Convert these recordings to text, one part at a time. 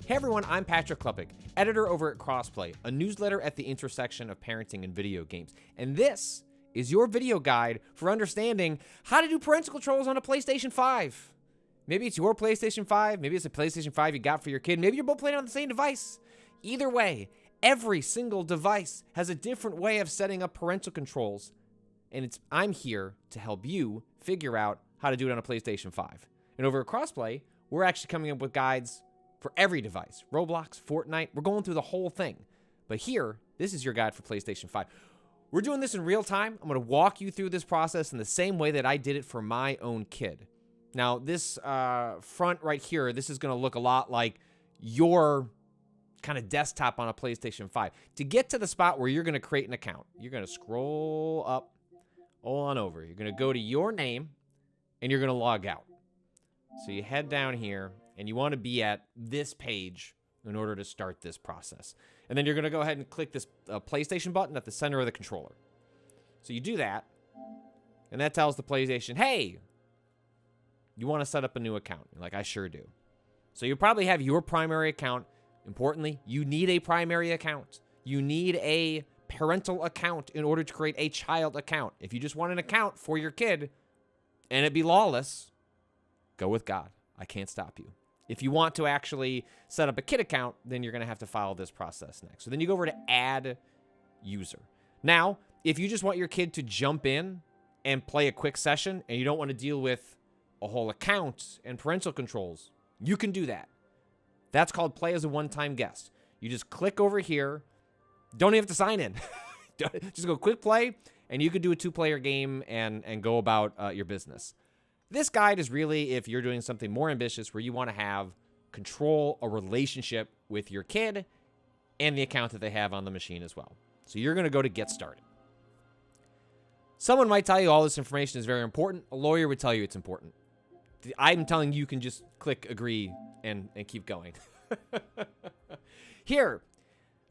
Hey everyone, I'm Patrick Klepek, editor over at Crossplay, a newsletter at the intersection of parenting and video games. And this is your video guide for understanding how to do parental controls on a PlayStation 5. Maybe it's your PlayStation 5, maybe it's a PlayStation 5 you got for your kid, maybe you're both playing on the same device. Either way, every single device has a different way of setting up parental controls, and I'm here to help you figure out how to do it on a PlayStation 5. And over at Crossplay, we're actually coming up with guides for every device. Roblox, Fortnite, we're going through the whole thing. But here, this is your guide for PlayStation 5. We're doing this in real time. I'm going to walk you through this process in the same way that I did it for my own kid. Now, this front right here, this is going to look a lot like your kind of desktop on a PlayStation 5. To get to the spot where you're going to create an account, you're going to scroll up, all on over. You're going to go to your name, and you're going to log out. So you head down here, and you want to be at this page in order to start this process. And then you're going to go ahead and click this PlayStation button at the center of the controller. So you do that, and that tells the PlayStation, hey, you want to set up a new account. You're like, I sure do. So you probably have your primary account. Importantly, you need a primary account. You need a parental account in order to create a child account. If you just want an account for your kid and it be lawless, go with God. I can't stop you. If you want to actually set up a kid account, then you're going to have to follow this process next. So then you go over to Add User. Now, if you just want your kid to jump in and play a quick session and you don't want to deal with a whole account and parental controls, you can do that. That's called play as a one-time guest. You just click over here. Don't even have to sign in. Just go quick play, and you can do a two-player game and go about your business. This guide is really if you're doing something more ambitious where you want to have control a relationship with your kid and the account that they have on the machine as well. So you're going to go to Get Started. Someone might tell you all this information is very important. A lawyer would tell you it's important. I'm telling you, you can just click agree and keep going. Here,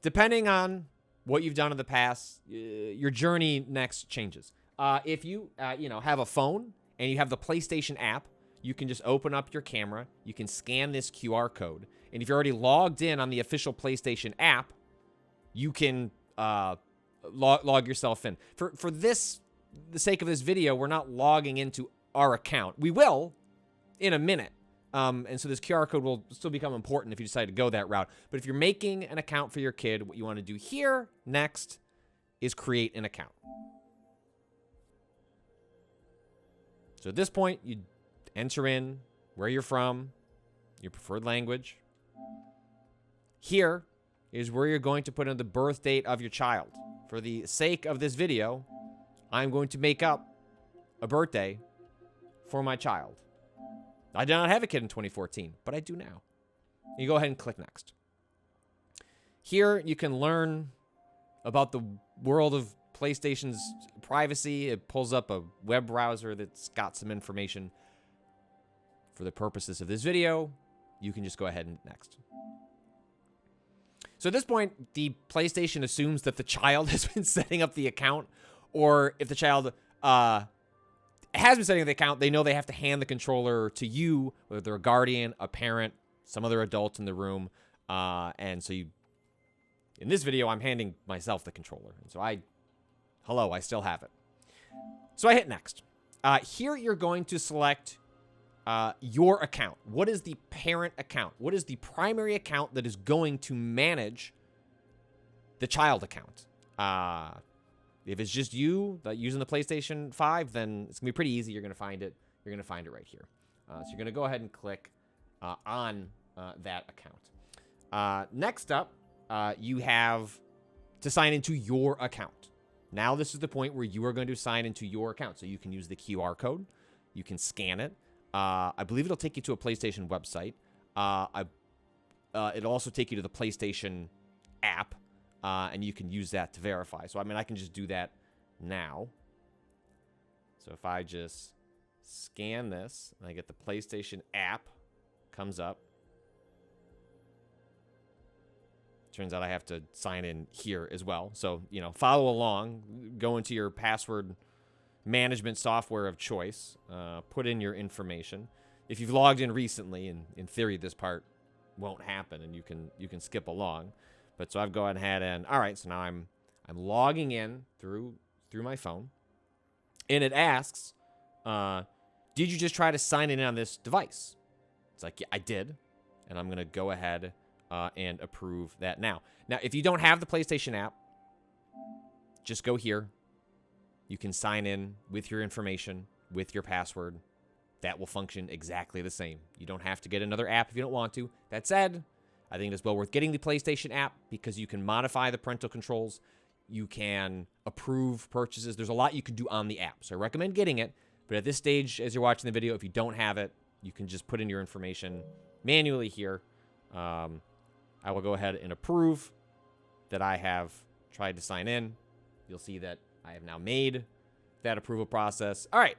depending on what you've done in the past, your journey next changes. If you have a phone and you have the PlayStation app, you can just open up your camera. You can scan this QR code. And if you're already logged in on the official PlayStation app, you can log yourself in. For the sake of this video, we're not logging into our account. We will in a minute. And so this QR code will still become important if you decide to go that route. But if you're making an account for your kid, what you want to do here next is create an account. So at this point, you enter in where you're from, your preferred language. Here is where you're going to put in the birth date of your child. For the sake of this video, I'm going to make up a birthday for my child. I did not have a kid in 2014, but I do now. You go ahead and click Next. Here, you can learn about the world of PlayStation's privacy. It pulls up a web browser that's got some information. For the purposes of this video, you can just go ahead and Next. So at this point, the PlayStation assumes that the child has been setting up the account, or if the child has been setting up the account, they know they have to hand the controller to you, whether they're a guardian, a parent, some other adult in the room. And so in this video, I'm handing myself the controller. And so I still have it. So I hit Next. Here you're going to select your account. What is the parent account? What is the primary account that is going to manage the child account? If it's just you using the PlayStation 5, then it's going to be pretty easy. You're going to find it. You're going to find it right here. So you're going to go ahead and click on that account. Next up, you have to sign into your account. Now this is the point where you are going to sign into your account. So you can use the QR code. You can scan it. I believe it'll take you to a PlayStation website. It'll also take you to the PlayStation app. And you can use that to verify. So, I mean, I can just do that now. So if I just scan this, and I get the PlayStation app, comes up. Turns out I have to sign in here as well. So, follow along. Go into your password management software of choice. Put in your information. If you've logged in recently, and in theory this part won't happen, and you can skip along. But so I've gone ahead and all right. So now I'm logging in through my phone, and it asks, "Did you just try to sign in on this device?" It's like, yeah, I did, and I'm gonna go ahead and approve that now. Now, if you don't have the PlayStation app, just go here. You can sign in with your information, with your password. That will function exactly the same. You don't have to get another app if you don't want to. That said, I think it's well worth getting the PlayStation app because you can modify the parental controls. You can approve purchases. There's a lot you can do on the app. So I recommend getting it. But at this stage, as you're watching the video, if you don't have it, you can just put in your information manually here. I will go ahead and approve that I have tried to sign in. You'll see that I have now made that approval process. All right.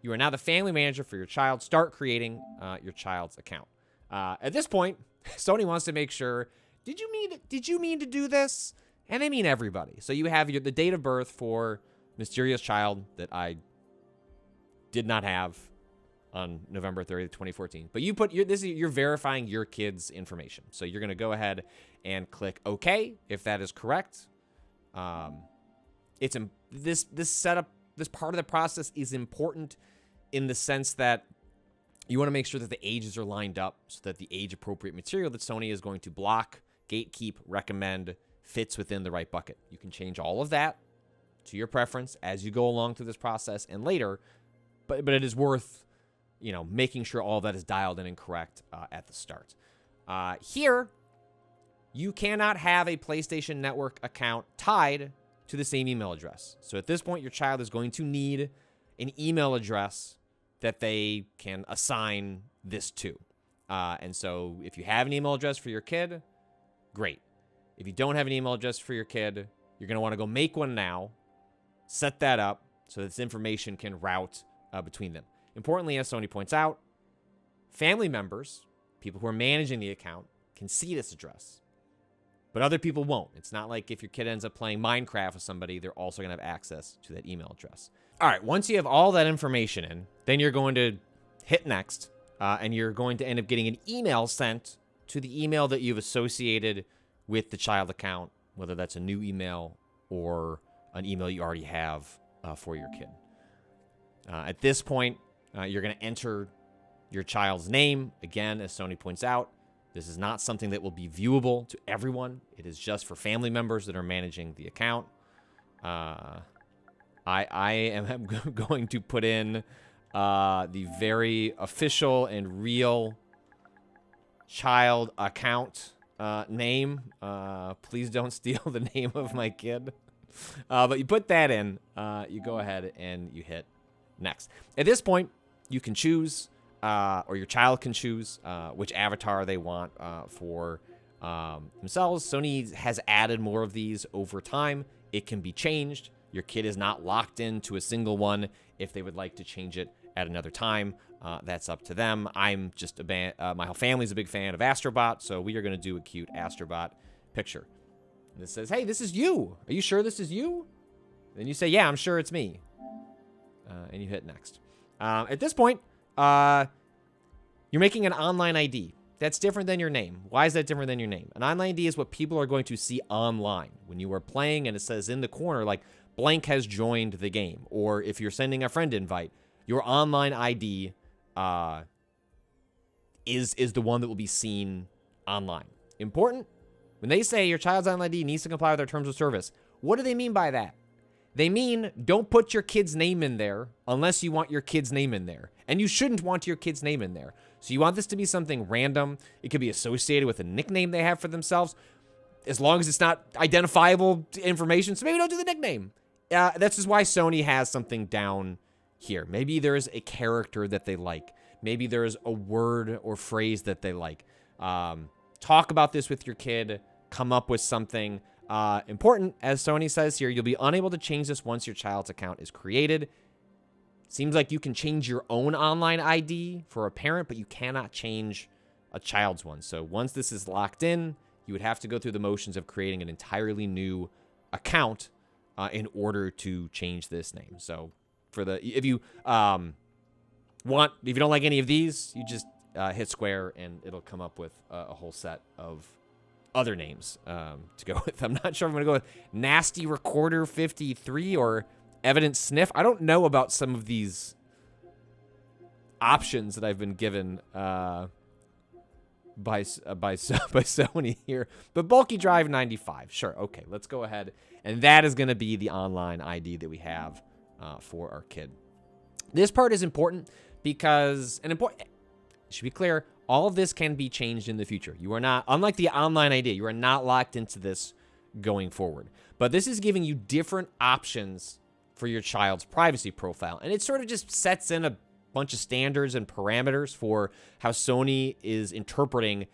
You are now the family manager for your child. Start creating your child's account. At this point, Sony wants to make sure, did you mean to do this? And they mean everybody. So you have the date of birth for mysterious child that I did not have on November 30th, 2014. But you put you're verifying your kid's information. So you're going to go ahead and click OK if that is correct. This setup, this part of the process is important in the sense that you want to make sure that the ages are lined up so that the age-appropriate material that Sony is going to block, gatekeep, recommend fits within the right bucket. You can change all of that to your preference as you go along through this process and later, but it is worth, making sure all of that is dialed in and correct at the start. Here, you cannot have a PlayStation Network account tied to the same email address. So at this point, your child is going to need an email address that they can assign this to. And so if you have an email address for your kid, great. If you don't have an email address for your kid, you're going to want to go make one now, set that up so that this information can route between them. Importantly, as Sony points out, family members, people who are managing the account, can see this address. But other people won't. It's not like if your kid ends up playing Minecraft with somebody, they're also going to have access to that email address. All right, once you have all that information in, then you're going to hit next, and you're going to end up getting an email sent to the email that you've associated with the child account, whether that's a new email or an email you already have for your kid. At this point, you're going to enter your child's name. Again, as Sony points out, this is not something that will be viewable to everyone. It is just for family members that are managing the account. I am going to put in the very official and real child account name. Please don't steal the name of my kid. But you put that in. You go ahead and you hit next. At this point, you can choose, or your child can choose which avatar they want for themselves. Sony has added more of these over time. It can be changed. Your kid is not locked into a single one. If they would like to change it at another time, that's up to them. I'm just my whole family's a big fan of Astrobot, so we are going to do a cute Astrobot picture. And it says, "Hey, this is you. Are you sure this is you?" Then you say, "Yeah, I'm sure it's me." And you hit next. At this point, you're making an online ID. That's different than your name. Why is that different than your name? An online ID is what people are going to see online. When you are playing and it says in the corner, like, blank has joined the game. Or if you're sending a friend invite, your online ID is the one that will be seen online. Important? When they say your child's online ID needs to comply with our terms of service, what do they mean by that? They mean don't put your kid's name in there unless you want your kid's name in there. And you shouldn't want your kid's name in there. So you want this to be something random. It could be associated with a nickname they have for themselves, as long as it's not identifiable information. So maybe don't do the nickname. That's just why Sony has something down here. Maybe there is a character that they like. Maybe there is a word or phrase that they like. Talk about this with your kid. Come up with something. Important, as Sony says here, you'll be unable to change this once your child's account is created. Seems like you can change your own online ID for a parent, but you cannot change a child's one. So once this is locked in, you would have to go through the motions of creating an entirely new account in order to change this name. So if you don't like any of these, you just hit square, and it'll come up with a whole set of other names to go with. I'm not sure if I'm going to go with Nasty Recorder 53 or Evidence Sniff. I don't know about some of these options that I've been given by Sony here. But Bulky Drive 95. Sure, okay, let's go ahead. And that is going to be the online ID that we have for our kid. This part is important because, it should be clear, all of this can be changed in the future. You are not, unlike the online ID, you are not locked into this going forward. But this is giving you different options for your child's privacy profile. And it sort of just sets in a bunch of standards and parameters for how Sony is interpreting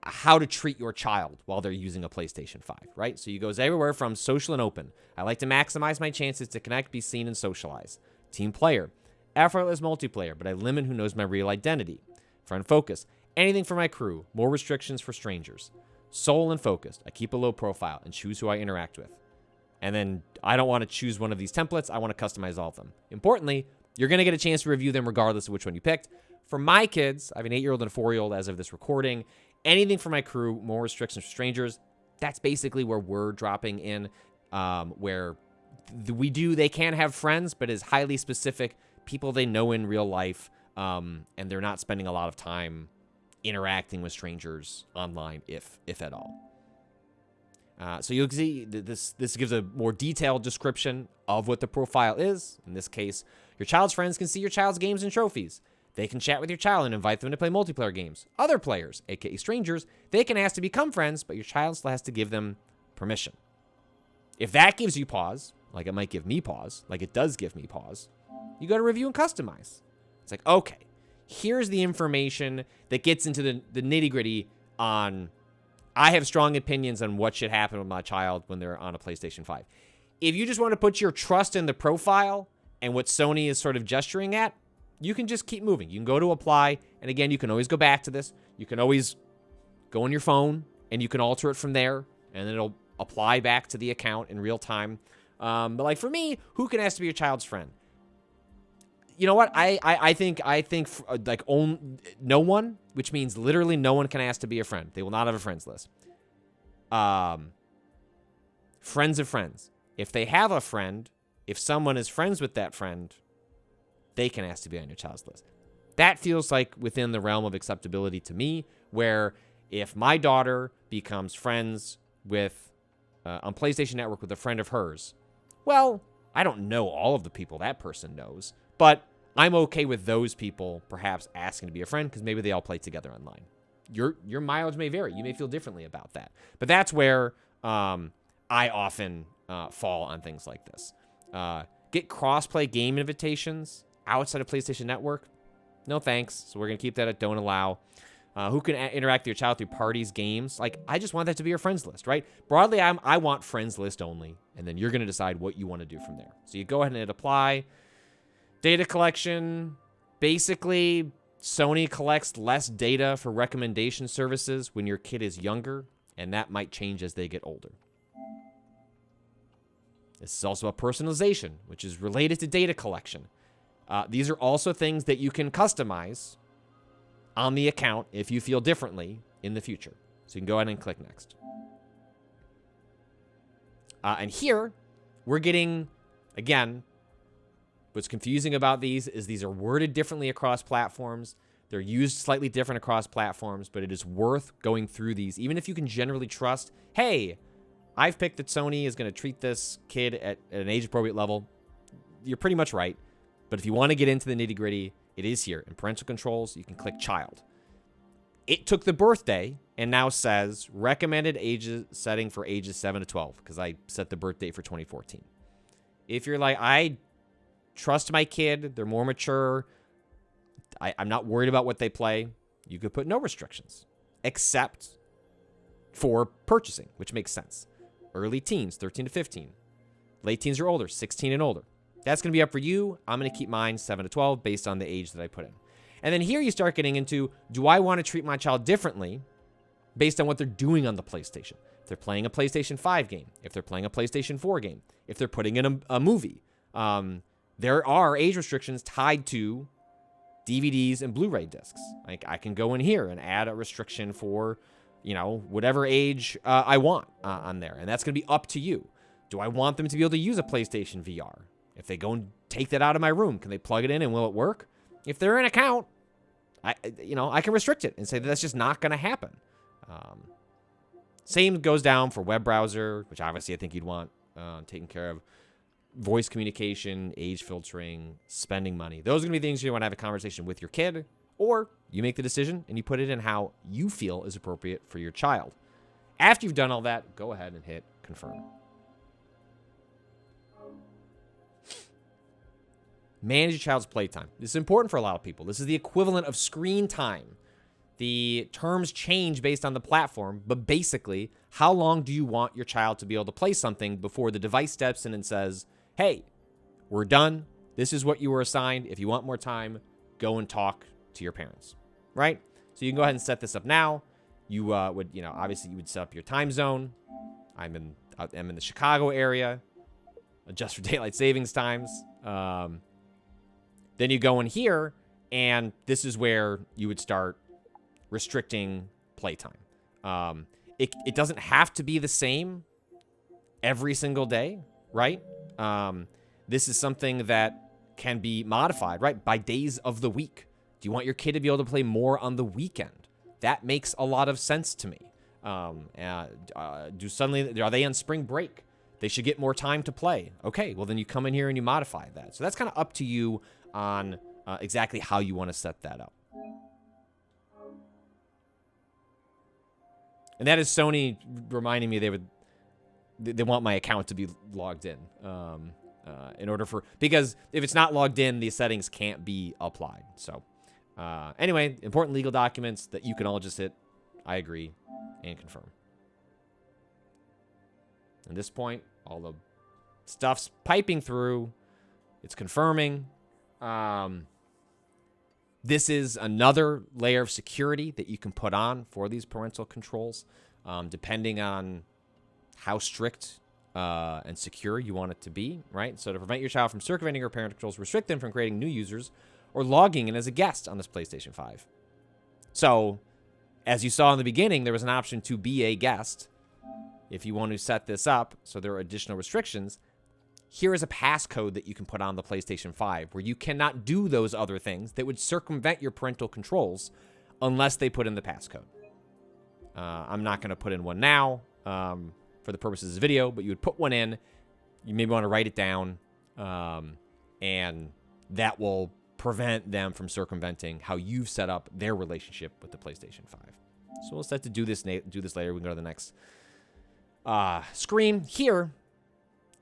how to treat your child while they're using a PlayStation 5, right? So it goes everywhere from social and open. I like to maximize my chances to connect, be seen, and socialize. Team player. Effortless multiplayer, but I limit who knows my real identity. Friend focus. Anything for my crew. More restrictions for strangers. Soul and focused. I keep a low profile and choose who I interact with. And then I don't want to choose one of these templates. I want to customize all of them. Importantly, you're going to get a chance to review them regardless of which one you picked. For my kids, I have an 8-year-old and a 4-year-old as of this recording. Anything for my crew. More restrictions for strangers. That's basically where we're dropping in, where they can have friends, but is highly specific. People they know in real life. And they're not spending a lot of time interacting with strangers online, if at all. So you'll see this gives a more detailed description of what the profile is. In this case, your child's friends can see your child's games and trophies. They can chat with your child and invite them to play multiplayer games. Other players, aka strangers, they can ask to become friends, but your child still has to give them permission. If that gives you pause, like it might give me pause, like it does give me pause, you go to review and customize. It's like, okay, here's the information that gets into the nitty-gritty on, I have strong opinions on what should happen with my child when they're on a PlayStation 5. If you just want to put your trust in the profile and what Sony is sort of gesturing at, you can just keep moving. You can go to apply, and again, you can always go back to this. You can always go on your phone, and you can alter it from there, and it'll apply back to the account in real time. But like for me, who can ask to be your child's friend? You know what? I think like no one, which means literally no one can ask to be a friend. They will not have a friends list. Friends of friends. If they have a friend, if someone is friends with that friend, they can ask to be on your child's list. That feels like within the realm of acceptability to me, where if my daughter becomes friends with on PlayStation Network with a friend of hers, well, I don't know all of the people that person knows, but I'm okay with those people perhaps asking to be a friend because maybe they all play together online. Your mileage may vary. You may feel differently about that. But that's where I often fall on things like this. Get cross-play game invitations outside of PlayStation Network? No thanks. So we're going to keep that at don't allow. Who can interact with your child through parties, games? Like, I just want that to be your friends list, right? Broadly, I want friends list only, and then you're going to decide what you want to do from there. So you go ahead and hit apply. Data collection. Basically, Sony collects less data for recommendation services when your kid is younger, and that might change as they get older. This is also a personalization, which is related to data collection. These are also things that you can customize on the account if you feel differently in the future. So you can go ahead and click next. And here, we're getting, again, what's confusing about these is these are worded differently across platforms. They're used slightly different across platforms, but it is worth going through these. Even if you can generally trust, hey, I've picked that Sony is going to treat this kid at an age-appropriate level. You're pretty much right. But if you want to get into the nitty-gritty, it is here. In parental controls, you can click child. It took the birthday and now says recommended ages setting for ages 7 to 12 because I set the birth date for 2014. If you're like, I trust my kid, they're more mature, I'm not worried about what they play, you could put no restrictions except for purchasing, which makes sense. Early teens, 13 to 15. Late teens or older, 16 and older. That's going to be up for you. I'm going to keep mine 7 to 12 based on the age that I put in. And then here you start getting into, do I want to treat my child differently based on what they're doing on the PlayStation? If they're playing a PlayStation 5 game, if they're playing a PlayStation 4 game, if they're putting in a movie. There are age restrictions tied to DVDs and Blu-ray discs. Like, I can go in here and add a restriction for, whatever age I want on there. And that's going to be up to you. Do I want them to be able to use a PlayStation VR? If they go and take that out of my room, can they plug it in and will it work? If they're an account, I can restrict it and say that that's just not going to happen. Same goes down for web browser, which obviously I think you'd want taken care of. Voice communication, age filtering, spending money. Those are going to be things you want to have a conversation with your kid, or you make the decision and you put it in how you feel is appropriate for your child. After you've done all that, go ahead and hit confirm. Manage your child's playtime. This is important for a lot of people. This is the equivalent of screen time. The terms change based on the platform, but basically, how long do you want your child to be able to play something before the device steps in and says, hey, we're done. This is what you were assigned. If you want more time, go and talk to your parents, right? So you can go ahead and set this up now. You would, obviously you would set up your time zone. I'm in the Chicago area. Adjust for daylight savings times. Then you go in here, and this is where you would start restricting playtime. It doesn't have to be the same every single day, right? This is something that can be modified, right, by days of the week. Do you want your kid to be able to play more on the weekend? That makes a lot of sense to me. Are they on spring break? They should get more time to play. Okay, well then you come in here and you modify that. So that's kind of up to you on exactly how you want to set that up. And that is Sony reminding me they want my account to be logged in because if it's not logged in, these settings can't be applied. So anyway, important legal documents that you can all just hit I agree and confirm. At this point, all the stuff's piping through. It's confirming. This is another layer of security that you can put on for these parental controls, depending on how strict and secure you want it to be, right? So to prevent your child from circumventing your parental controls, restrict them from creating new users or logging in as a guest on this PlayStation 5. So, as you saw in the beginning, there was an option to be a guest. If you want to set this up, so there are additional restrictions, here is a passcode that you can put on the PlayStation 5 where you cannot do those other things that would circumvent your parental controls unless they put in the passcode. I'm not going to put in one now for the purposes of this video, but you would put one in. You maybe want to write it down, and that will prevent them from circumventing how you've set up their relationship with the PlayStation 5. So we'll set to do this later. We can go to the next screen here.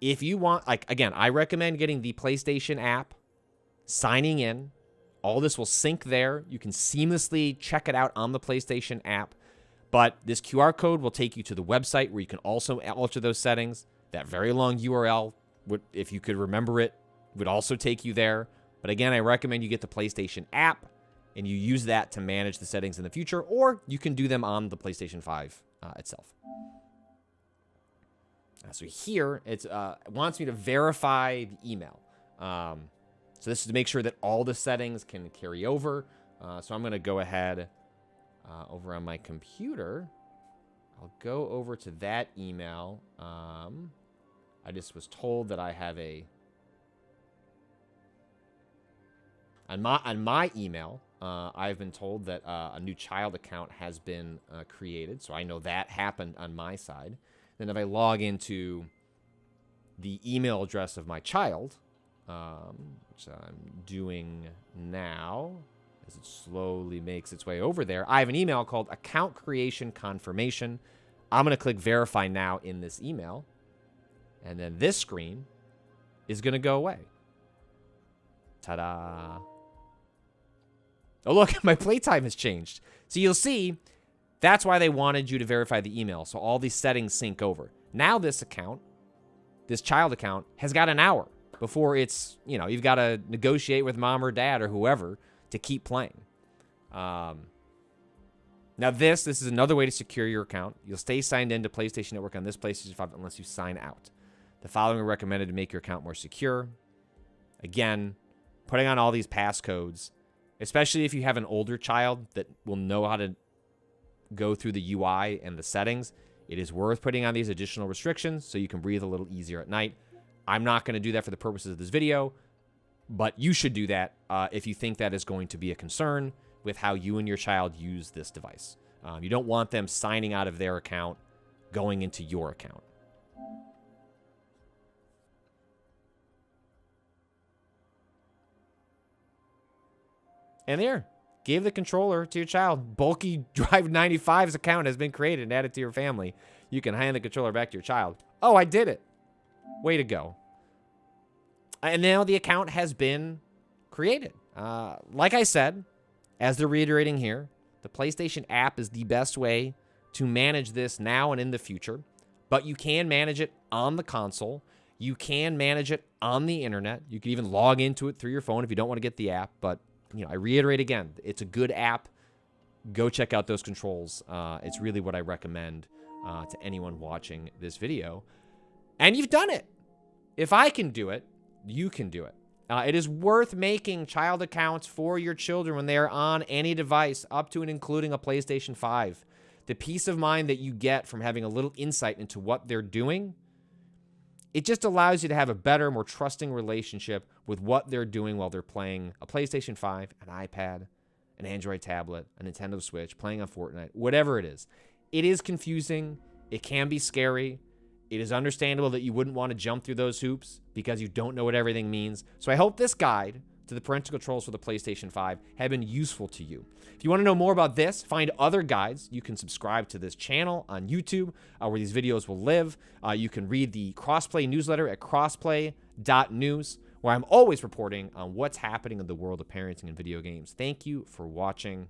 If you want, again, I recommend getting the PlayStation app, signing in. All this will sync there. You can seamlessly check it out on the PlayStation app. But this QR code will take you to the website where you can also alter those settings. That very long URL, if you could remember it, would also take you there. But again, I recommend you get the PlayStation app and you use that to manage the settings in the future, or you can do them on the PlayStation 5 itself. So here, it wants me to verify the email. So this is to make sure that all the settings can carry over. So I'm going to go ahead over on my computer. I'll go over to that email. I just was told that I have on my email, I've been told that a new child account has been created. So I know that happened on my side. Then if I log into the email address of my child, which I'm doing now, as it slowly makes its way over there, I have an email called Account Creation Confirmation. I'm going to click Verify Now in this email. And then this screen is going to go away. Ta-da. Oh, look, my playtime has changed. So you'll see, that's why they wanted you to verify the email. So all these settings sync over. Now this account, this child account, has got an hour before it's, you've got to negotiate with mom or dad or whoever to keep playing. Now this is another way to secure your account. You'll stay signed into PlayStation Network on this PlayStation 5 unless you sign out. The following are recommended to make your account more secure. Again, putting on all these passcodes especially if you have an older child that will know how to go through the UI and the settings. It is worth putting on these additional restrictions so you can breathe a little easier at night. I'm not going to do that for the purposes of this video, but you should do that if you think that is going to be a concern with how you and your child use this device. You don't want them signing out of their account, going into your account. And there, give the controller to your child. Bulky Drive 95's account has been created and added to your family. You can hand the controller back to your child. Oh, I did it. Way to go. And now the account has been created. Like I said, as they're reiterating here, the PlayStation app is the best way to manage this now and in the future. But you can manage it on the console. You can manage it on the internet. You can even log into it through your phone if you don't want to get the app. But I reiterate again, it's a good app. Go check out those controls. It's really what I recommend to anyone watching this video. And you've done it. If I can do it, you can do it. It is worth making child accounts for your children when they are on any device, up to and including a PlayStation 5. The peace of mind that you get from having a little insight into what they're doing, it just allows you to have a better, more trusting relationship with what they're doing while they're playing a PlayStation 5, an iPad, an Android tablet, a Nintendo Switch, playing on Fortnite, whatever it is. It is confusing. It can be scary. It is understandable that you wouldn't want to jump through those hoops because you don't know what everything means. So I hope this guide to the parental controls for the PlayStation 5 have been useful to you. If you want to know more about this, find other guides, you can subscribe to this channel on YouTube where these videos will live. You can read the Crossplay newsletter at crossplay.news, where I'm always reporting on what's happening in the world of parenting and video games. Thank you for watching.